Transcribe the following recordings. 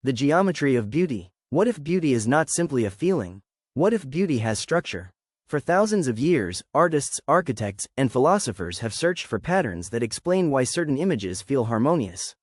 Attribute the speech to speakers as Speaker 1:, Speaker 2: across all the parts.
Speaker 1: The geometry of beauty. What if beauty is not simply a feeling? What if beauty has structure? For thousands of years, artists, architects, and philosophers have searched for patterns that explain why certain images feel harmonious,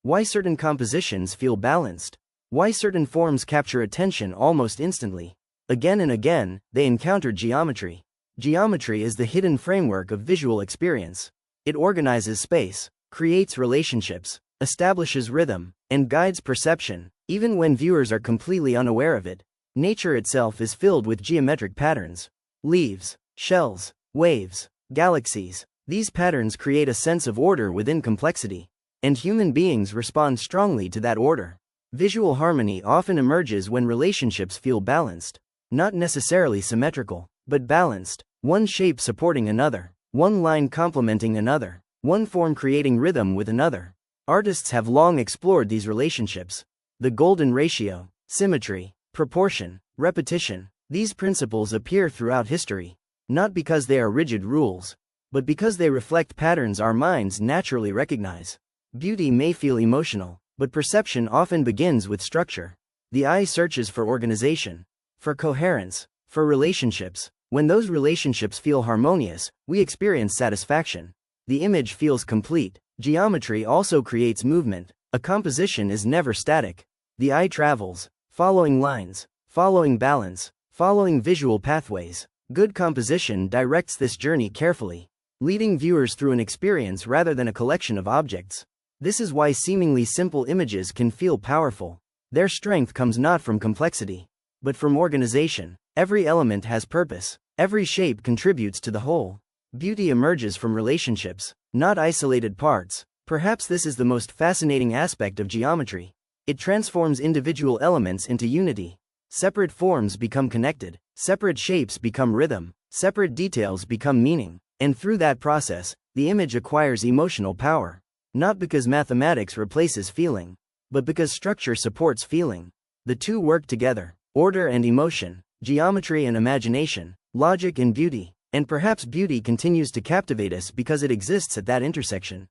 Speaker 1: why certain compositions feel balanced, why certain forms capture attention almost instantly. Again and again, they encountered geometry. Geometry is the hidden framework of visual experience. It organizes space, creates relationships, establishes rhythm, and guides perception, even when viewers are completely unaware of it. Nature itself is filled with geometric patterns. Leaves, shells, waves, galaxies. These patterns create a sense of order within complexity, and human beings respond strongly to that order. Visual harmony often emerges when relationships feel balanced, not necessarily symmetrical, but balanced, one shape supporting another, one line complementing another, one form creating rhythm with another. Artists have long explored these relationships. The golden ratio, symmetry, proportion, repetition. These principles appear throughout history, not because they are rigid rules, but because they reflect patterns our minds naturally recognize. Beauty may feel emotional, but perception often begins with structure. The eye searches for organization, for coherence, for relationships. When those relationships feel harmonious, we experience satisfaction. The image feels complete. Geometry also creates movement. A composition is never static. The eye travels, following lines, following balance, following visual pathways. Good composition directs this journey carefully, leading viewers through an experience rather than a collection of objects. This is why seemingly simple images can feel powerful. Their strength comes not from complexity, but from organization. Every element has purpose. Every shape contributes to the whole. Beauty emerges from relationships, not isolated parts. Perhaps this is the most fascinating aspect of geometry. It transforms individual elements into unity. Separate forms become connected, separate shapes become rhythm, separate details become meaning, and through that process, the image acquires emotional power. Not because mathematics replaces feeling, but because structure supports feeling. The two work together, order and emotion, geometry and imagination, logic and beauty, and perhaps beauty continues to captivate us because it exists at that intersection.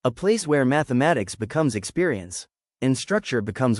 Speaker 1: A place where mathematics becomes experience, and structure becomes